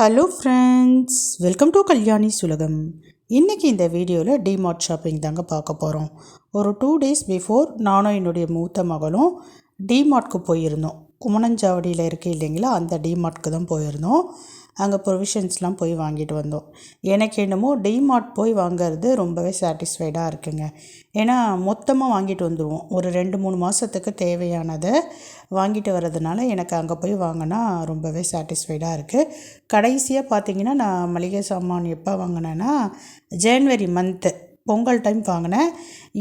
Hello friends, welcome to Kalyani's உலகம். இன்றைக்கி இந்த வீடியோவில் டிமார்ட் ஷாப்பிங் தாங்க பார்க்க போகிறோம். ஒரு 2 டேஸ் பிஃபோர் நானும் என்னுடைய மூத்த மகளும் டிமார்ட்க்கு போயிருந்தோம். குமணஞ்சாவடியில் இருக்குது இல்லைங்களா, அந்த டிமார்ட்க்கு தான் போயிருந்தோம். அங்கே ப்ரொவிஷன்ஸ்லாம் போய் வாங்கிட்டு வந்தோம். எனக்கு என்னமோ டிமார்ட் போய் வாங்கிறது ரொம்பவே சாட்டிஸ்ஃபைடாக இருக்குங்க. ஏன்னா மொத்தமாக வாங்கிட்டு வந்துடுவோம். ஒரு 2-3 மாதத்துக்கு தேவையானதை வாங்கிட்டு வர்றதுனால எனக்கு அங்கே போய் வாங்கினா ரொம்பவே சாட்டிஸ்ஃபைடாக இருக்குது. கடைசியாக பார்த்திங்கன்னா நான் மளிகை சாமான் எப்போ வாங்கினேன்னா ஜனவரி மந்த்து பொங்கல் டைம் வாங்கினேன்.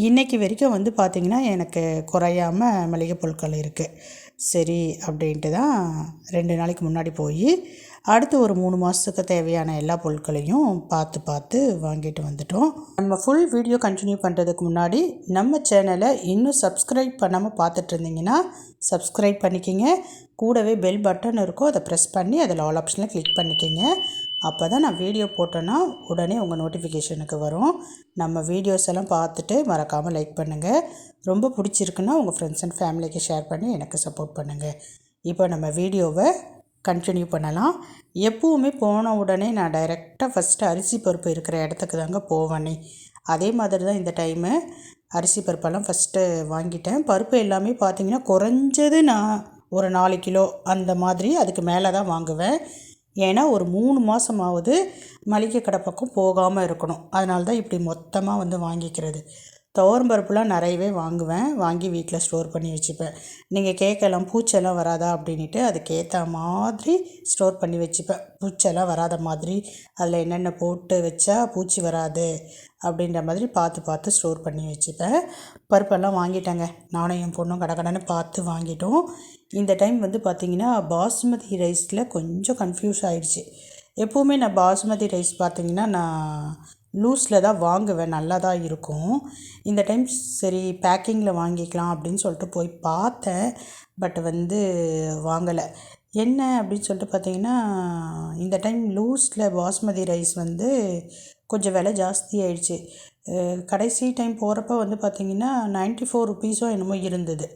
இன்றைக்கி வரைக்கும் வந்து பார்த்திங்கன்னா எனக்கு குறையாமல் மளிகை பொருட்கள் இருக்குது. சரி அப்படின்ட்டு தான் 2 நாளைக்கு முன்னாடி போய் அடுத்து ஒரு 3 மாதத்துக்கு தேவையான எல்லா பொருட்களையும் பார்த்து வாங்கிட்டு வந்துட்டோம். நம்ம ஃபுல் வீடியோ கண்டினியூ பண்ணுறதுக்கு முன்னாடி நம்ம சேனலை இன்னும் சப்ஸ்கிரைப் பண்ணாமல் பார்த்துட்டு இருந்தீங்கன்னா சப்ஸ்கிரைப் பண்ணிக்கிங்க. கூடவே பெல் பட்டன் இருக்கும், அதை ப்ரெஸ் பண்ணி அதில் ஆல் ஆப்ஷனில் கிளிக் பண்ணிக்கிங்க. அப்போ தான் நான் வீடியோ போட்டேன்னா உடனே உங்கள் நோட்டிஃபிகேஷனுக்கு வரும். நம்ம வீடியோஸ் எல்லாம் பார்த்துட்டு மறக்காமல் லைக் பண்ணுங்கள். ரொம்ப பிடிச்சிருக்குன்னா உங்கள் ஃப்ரெண்ட்ஸ் அண்ட் ஃபேமிலிக்கு ஷேர் பண்ணி எனக்கு சப்போர்ட் பண்ணுங்கள். இப்போ நம்ம வீடியோவை கண்டினியூ பண்ணலாம். எப்போவுமே போன உடனே நான் டைரெக்டாக ஃபஸ்ட்டு அரிசி பருப்பு இருக்கிற இடத்துக்கு தாங்க போவேனே. அதே மாதிரி தான் இந்த டைமு அரிசி பருப்பெல்லாம் ஃபஸ்ட்டு வாங்கிட்டேன். பருப்பு எல்லாமே பார்த்திங்கன்னா குறைஞ்சது நான் ஒரு 4 கிலோ அந்த மாதிரி, அதுக்கு மேலே தான் வாங்குவேன். ஏன்னா ஒரு 3 மாதமாவது மளிகை கடை பக்கம் போகாமல் இருக்கணும். அதனால தான் இப்படி மொத்தமாக வந்து வாங்கிக்கிறது. துவரம் பருப்புலாம் நிறையவே வாங்கி வீட்டில் ஸ்டோர் பண்ணி வச்சுப்பேன். நீங்கள் கேட்கலாம் பூச்செல்லாம் வராதா அப்படின்ட்டு, அதுக்கேற்ற மாதிரி ஸ்டோர் பண்ணி வச்சுப்பேன். பூச்செல்லாம் வராத மாதிரி அதில் என்னென்ன போட்டு வச்சா பூச்சி வராது அப்படின்ற மாதிரி பார்த்து ஸ்டோர் பண்ணி வச்சுப்பேன். பருப்பெல்லாம் வாங்கிட்டேங்க. நானும் என் பொண்ணும் கடன்னு பார்த்து வாங்கிட்டோம். இந்த டைம் வந்து பார்த்திங்கன்னா பாஸ்மதி ரைஸில் கொஞ்சம் கன்ஃபியூஸ் ஆகிடுச்சு. எப்போவுமே நான் பாஸ்மதி ரைஸ் பார்த்திங்கன்னா நான் லூஸில் தான் வாங்குவேன், நல்லா தான் இருக்கும். இந்த டைம் சரி பேக்கிங்கில் வாங்கிக்கலாம் அப்படின்னு சொல்லிட்டு போய் பார்த்தேன். பட் வந்து வாங்கலை. என்ன அப்படின்னு சொல்லிட்டு பார்த்தீங்கன்னா, இந்த டைம் லூஸில் பாஸ்மதி ரைஸ் வந்து கொஞ்சம் விலை ஜாஸ்தி ஆயிடுச்சு. கடைசி டைம் போகிறப்ப வந்து பார்த்திங்கன்னா 94 ருபீஸோ என்னமோ இருந்தது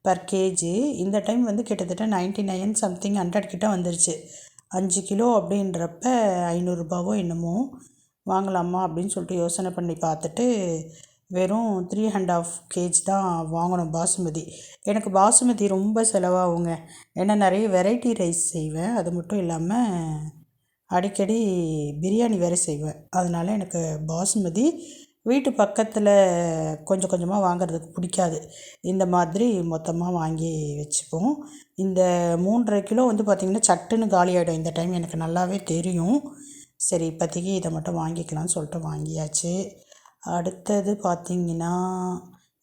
பர் கேஜி. இந்த டைம் வந்து கிட்டத்தட்ட 99 சம்திங் 100 கிட்ட வந்துருச்சு. 5 கிலோ அப்படின்றப்ப 500 ரூபாவோ என்னமோ. வாங்கலாமா அப்படின்னு சொல்லிட்டு யோசனை பண்ணி பார்த்துட்டு வெறும் 3½ கேஜி தான் வாங்கணும் பாசுமதி. எனக்கு பாசுமதி ரொம்ப செலவாகுங்க. ஏன்னா நிறைய வெரைட்டி ரைஸ் செய்வேன். அது மட்டும் இல்லாமல் அடிக்கடி பிரியாணி வேறு செய்வேன். அதனால் எனக்கு பாசுமதி வீட்டு பக்கத்தில் கொஞ்சம் கொஞ்சமாக வாங்கிறதுக்கு பிடிக்காது. இந்த மாதிரி மொத்தமாக வாங்கி வச்சுப்போம். இந்த 3½ கிலோ வந்து பார்த்திங்கன்னா சட்டுன்னு காலியாகிடும். இந்த டைம் எனக்கு நல்லாவே தெரியும். சரி இப்போதைக்கு இதை மட்டும் வாங்கிக்கலாம்னு சொல்லிட்டு வாங்கியாச்சு. அடுத்தது பார்த்திங்கன்னா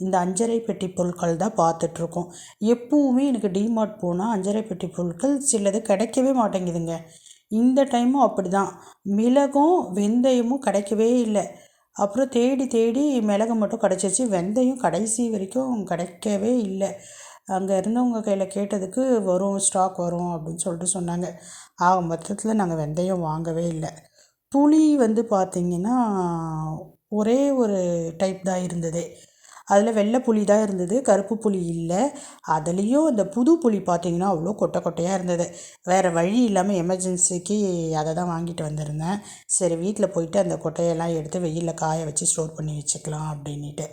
இந்த அஞ்சரை பெட்டி பொருட்கள் தான் பார்த்துட்ருக்கோம். எப்போவுமே எனக்கு டிமார்ட் போனால் அஞ்சரை பெட்டி பொருட்கள் சிலது கிடைக்கவே மாட்டேங்குதுங்க. இந்த டைமும் அப்படி தான். மிளகும் வெந்தயமும் கிடைக்கவே இல்லை. அப்புறம் தேடி மிளகு மட்டும் கிடச்சிச்சு. வெந்தயம் கடைசி வரைக்கும் கிடைக்கவே இல்லை. அங்கே இருந்தவங்க கையில் கேட்டதுக்கு ஸ்டாக் வரும் அப்படின்னு சொல்லிட்டு சொன்னாங்க. ஆக மொத்தத்தில் நாங்கள் வெந்தயம் வாங்கவே இல்லை. புளி வந்து பார்த்திங்கன்னா ஒரே ஒரு டைப் தான் இருந்தது. அதில் வெள்ளை புளி தான் இருந்தது, கருப்பு புளி இல்லை. அதுலேயும் இந்த புது புளி பார்த்திங்கன்னா அவ்வளோ கொட்டையாக இருந்தது. வேறு வழி இல்லாமல் எமர்ஜென்சிக்கு அதை தான் வாங்கிட்டு வந்திருந்தேன். சரி வீட்டில் போயிட்டு அந்த கொட்டையெல்லாம் எடுத்து வெயிலில் காய வச்சு ஸ்டோர் பண்ணி வச்சுக்கலாம் அப்படின்ட்டு.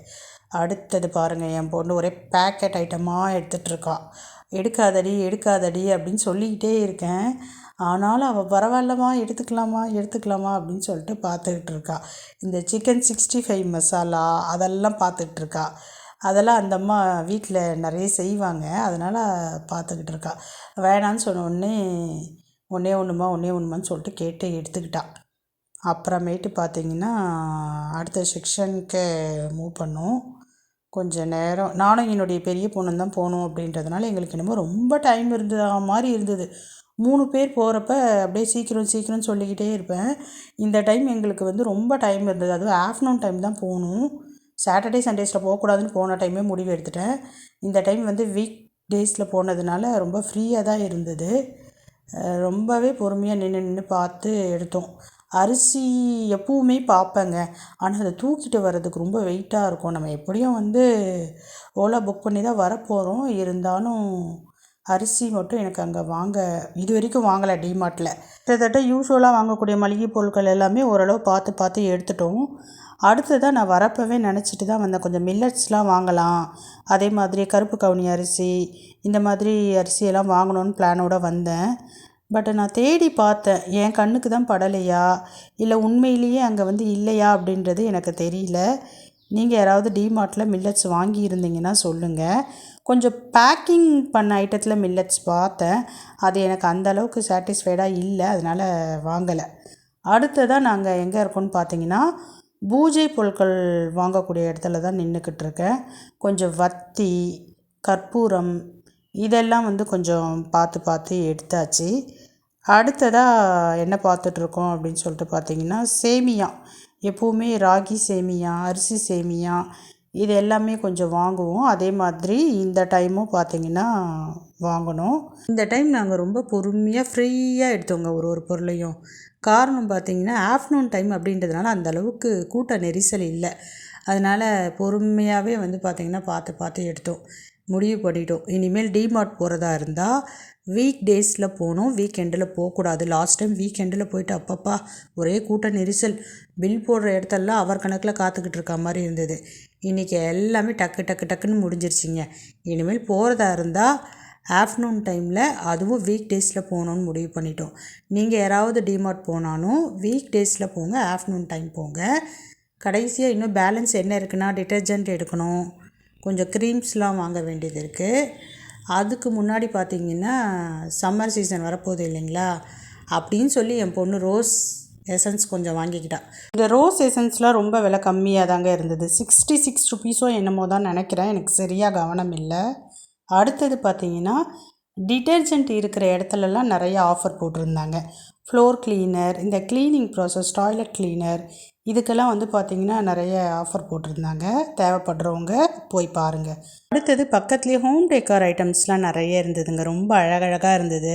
அடுத்தது பாருங்கள், என் பொண்ணு ஒரே பேக்கெட் ஐட்டமாக எடுத்துகிட்ருக்கா. எடுக்காதடி அப்படின்னு சொல்லிக்கிட்டே இருக்கேன். ஆனாலும் அவள் பரவாயில்லம்மா எடுத்துக்கலாமா அப்படின்னு சொல்லிட்டு பார்த்துக்கிட்டு இருக்கா. இந்த சிக்கன் 65 மசாலா அதெல்லாம் பார்த்துக்கிட்டு அதெல்லாம் அந்த அம்மா வீட்டில் நிறைய செய்வாங்க. அதனால் பார்த்துக்கிட்டு இருக்கா. வேணான்னு சொன்ன உடனே ஒன்றே ஒன்றுமான்னு சொல்லிட்டு கேட்டு எடுத்துக்கிட்டான். அப்புறமேட்டு பார்த்திங்கன்னா அடுத்த செக்ஷனுக்கு மூவ் பண்ணோம். கொஞ்சம் நேரம் நானும் என்னுடைய பெரிய பொண்ணு தான் போகணும் அப்படின்றதுனால எங்களுக்கு என்னமோ ரொம்ப டைம் மாதிரி இருந்தது. 3 பேர் போகிறப்ப அப்படியே சீக்கிரம் சொல்லிக்கிட்டே இருப்பேன். இந்த டைம் எங்களுக்கு வந்து ரொம்ப டைம் இருந்தது. அதுவும் ஆஃப்டர்நூன் டைம் தான் போகணும். சாட்டர்டே சண்டேஸில் போகக்கூடாதுன்னு போன டைமே முடிவு எடுத்துட்டேன். இந்த டைம் வந்து வீக் டேஸில் போனதுனால ரொம்ப ஃப்ரீயாக தான் இருந்தது. ரொம்பவே பொறுமையாக நின்று பார்த்து எடுத்தோம். அரிசி எப்போவுமே பார்ப்பேங்க. ஆனால் அதை தூக்கிட்டு வர்றதுக்கு ரொம்ப வெயிட்டாக இருக்கும். நம்ம எப்படியும் வந்து ஓலா புக் பண்ணி தான் வரப்போகிறோம். இருந்தாலும் அரிசி மட்டும் எனக்கு அங்கே இது வரைக்கும் வாங்கலை டிமார்ட்டில். கிட்டத்தட்ட யூஸ்வலாக வாங்கக்கூடிய மளிகை பொருட்கள் எல்லாமே ஓரளவு பார்த்து எடுத்துட்டோம். அடுத்ததாக நான் வரப்பவே நினச்சிட்டு தான் வந்தேன், கொஞ்சம் மில்லட்ஸ்லாம் வாங்கலாம், அதே மாதிரி கருப்பு கவுனி அரிசி இந்த மாதிரி அரிசியெல்லாம் வாங்கணுன்னு பிளானோடு வந்தேன். பட் நான் தேடி பார்த்தேன், என் கண்ணுக்கு தான் படலையா இல்லை உண்மையிலேயே அங்கே இல்லையா அப்படின்றது எனக்கு தெரியல. நீங்கள் யாராவது டிமார்ட்டில் மில்லட்ஸ் வாங்கியிருந்தீங்கன்னா சொல்லுங்கள். கொஞ்சம் பேக்கிங் பண்ண ஐட்டத்தில் மில்லட்ஸ் பார்த்தேன், அது எனக்கு அந்தளவுக்கு சாட்டிஸ்ஃபைடாக இல்லை, அதனால் வாங்கலை. அடுத்ததாக நாங்கள் எங்கே இருக்கோன்னு பார்த்தீங்கன்னா பூஜை பொருட்கள் வாங்கக்கூடிய இடத்துல தான் நின்றுக்கிட்டுருக்கேன். கொஞ்சம் வத்தி, கற்பூரம் இதெல்லாம் கொஞ்சம் பார்த்து எடுத்தாச்சு. அடுத்ததாக என்ன பார்த்துட்ருக்கோம் அப்படின்னு சொல்லிட்டு பார்த்தீங்கன்னா சேமியா. எப்போவுமே ராகி சேமியா, அரிசி சேமியா இது எல்லாமே கொஞ்சம் வாங்குவோம். அதே மாதிரி இந்த டைமும் பார்த்திங்கன்னா வாங்கணும். இந்த டைம் நாங்கள் ரொம்ப பொறுமையாக ஃப்ரீயாக எடுத்தோங்க ஒரு பொருளையும். காரணம் பார்த்திங்கன்னா ஆஃப்டர்நூன் டைம் அப்படின்றதுனால அந்தளவுக்கு கூட்ட நெரிசல் இல்லை. அதனால் பொறுமையாகவே பார்த்திங்கன்னா பார்த்து எடுத்தோம், முடிவு பண்ணிட்டோம். இனிமேல் டிமார்ட் போகிறதா இருந்தால் வீக் டேஸில் போகணும், வீக்கெண்டில் போகக்கூடாது. லாஸ்ட் டைம் வீக்கெண்டில் போயிட்டு அப்பப்பா ஒரே கூட்ட நெரிசல், பில் போடுற இடத்தெல்லாம் அவர் கணக்கில் காத்துக்கிட்டு இருக்க மாதிரி இருந்தது. இன்றைக்கி எல்லாமே டக்குன்னு முடிஞ்சிருச்சிங்க. இனிமேல் போகிறதா இருந்தால் ஆஃப்டர்நூன் டைமில், அதுவும் வீக் டேஸில் போகணுன்னு முடிவு பண்ணிட்டோம். நீங்கள் யாராவது டிமார்ட் போனாலும் வீக் டேஸில் போங்க, ஆஃப்டர்நூன் டைம் போங்க. கடைசியாக இன்னும் பேலன்ஸ் என்ன இருக்குன்னா டிட்டர்ஜென்ட் எடுக்கணும், கொஞ்சம் க்ரீம்ஸ்லாம் வாங்க வேண்டியது இருக்குது. அதுக்கு முன்னாடி பார்த்திங்கன்னா சம்மர் சீசன் வரப்போகுது இல்லைங்களா, அப்படின்னு சொல்லி என் பொண்ணு ரோஸ் எசன்ஸ் கொஞ்சம் வாங்கிக்கிட்டா. இந்த ரோஸ் எசன்ஸ்லாம் ரொம்ப விலை கம்மியாக தாங்க இருந்தது. 66 ருபீஸோ என்னமோ தான் நினைக்கிறேன், எனக்கு சரியாக கவனம் இல்லை. அடுத்தது பார்த்திங்கன்னா டிட்டர்ஜென்ட் இருக்கிற இடத்துலலாம் நிறைய ஆஃபர் போட்டிருந்தாங்க. ஃப்ளோர் கிளீனர், இந்த க்ளீனிங் ப்ராசஸ், டாய்லெட் கிளீனர் இதுக்கெல்லாம் பார்த்திங்கன்னா நிறைய ஆஃபர் போட்டிருந்தாங்க. தேவைப்படுறவங்க போய் பாருங்கள். அடுத்தது பக்கத்துலேயே ஹோம் டெக்கார் ஐட்டம்ஸ்லாம் நிறைய இருந்ததுங்க, ரொம்ப அழகழகாக இருந்தது.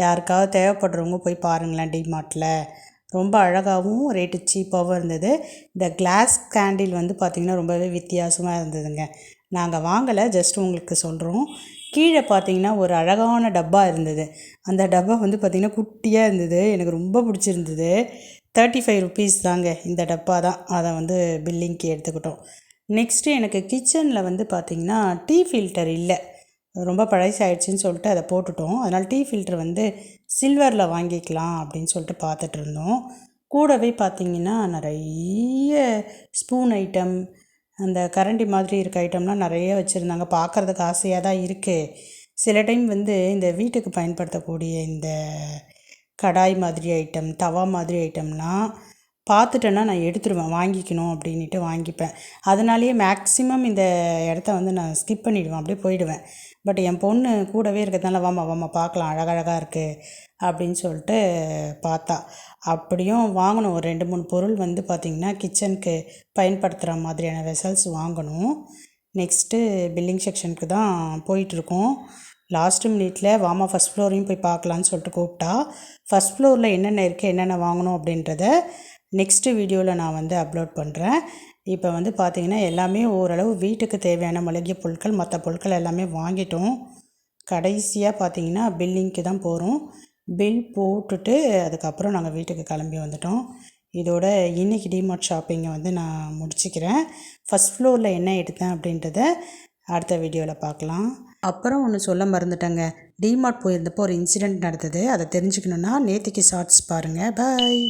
யாருக்காவது தேவைப்படுறவங்க போய் பாருங்களேன் டிமார்ட்டில். ரொம்ப அழகாகவும் ரேட்டு சீப்பாகவும் இருந்தது. இந்த கிளாஸ் கேண்டில் பார்த்திங்கன்னா ரொம்பவே வித்தியாசமாக இருந்ததுங்க. நாங்கள் வாங்கலை, ஜஸ்ட் உங்களுக்கு சொல்கிறோம். கீழே பார்த்திங்கன்னா ஒரு அழகான டப்பா இருந்தது. அந்த டப்பா பார்த்திங்கன்னா குட்டியாக இருந்தது, எனக்கு ரொம்ப பிடிச்சிருந்தது. 35 ருபீஸ் தாங்க இந்த டப்பா தான். அதை பில்லிங்க்கு எடுத்துக்கிட்டோம். நெக்ஸ்ட்டு எனக்கு கிச்சனில் பார்த்திங்கன்னா டீ ஃபில்டர் இல்லை, ரொம்ப பழசாயிடுச்சின்னு சொல்லிட்டு அதை போட்டுட்டோம். அதனால் டீ ஃபில்டர் சில்வரில் வாங்கிக்கலாம் அப்படின்னு சொல்லிட்டு பார்த்துட்டு இருந்தோம். கூடவே பார்த்திங்கன்னா நிறைய ஸ்பூன் ஐட்டம், அந்த கரண்டி மாதிரி இருக்க ஐட்டம்லாம் நிறைய வச்சுருந்தாங்க. பார்க்குறதுக்கு ஆசையாக தான் இருக்குது. சில டைம் இந்த வீட்டுக்கு பயன்படுத்தக்கூடிய இந்த கடாய் மாதிரி ஐட்டம், தவா மாதிரி ஐட்டம்லாம் பார்த்துட்டேன்னா நான் எடுத்துடுவேன், வாங்கிக்கணும் அப்படின்ட்டு வாங்கிப்பேன். அதனாலேயே மேக்ஸிமம் இந்த இடத்த நான் ஸ்கிப் பண்ணிவிடுவேன், அப்படியே போயிடுவேன். பட் என் பொண்ணு கூடவே இருக்கிறதுனால வாமா பார்க்கலாம், அழகழகாக இருக்குது அப்படின்னு சொல்லிட்டு பார்த்தா. அப்படியும் வாங்கணும் ஒரு 2-3 பொருள் பார்த்திங்கன்னா கிச்சனுக்கு பயன்படுத்துகிற மாதிரியான வெசல்ஸ் வாங்கணும். நெக்ஸ்ட்டு பில்லிங் செக்ஷனுக்கு தான் போயிட்டுருக்கோம். லாஸ்ட்டு மினிட்ல வாமா ஃபஸ்ட் ஃப்ளோரையும் போய் பார்க்கலான்னு சொல்லிட்டு கூப்பிட்டா. ஃபஸ்ட் ஃப்ளோரில் என்னென்ன இருக்குது, என்னென்ன வாங்கணும் அப்படின்றத நெக்ஸ்ட்டு வீடியோவில் நான் அப்லோட் பண்ணுறேன். இப்போ பார்த்திங்கன்னா எல்லாமே ஓரளவு வீட்டுக்கு தேவையான மளிகை பொருட்கள், மற்ற பொருட்கள் எல்லாமே வாங்கிட்டோம். கடைசியாக பார்த்திங்கன்னா பில்லிங்க்கு தான் போகிறோம். பில் போட்டுட்டு அதுக்கப்புறம் நாங்கள் வீட்டுக்கு கிளம்பி வந்துட்டோம். இதோட இன்றைக்கி டிமார்ட் ஷாப்பிங்கை நான் முடிச்சுக்கிறேன். ஃபஸ்ட் ஃப்ளோரில் என்ன எடுத்தேன் அப்படின்றத அடுத்த வீடியோவில் பார்க்கலாம். அப்புறம் ஒன்று சொல்ல மறந்துட்டேங்க, டிமார்ட் போயிருந்தப்போ ஒரு இன்சிடெண்ட் நடந்தது. அதை தெரிஞ்சுக்கணுன்னா நேற்றுக்கு ஷார்ட்ஸ் பாருங்கள். பாய்.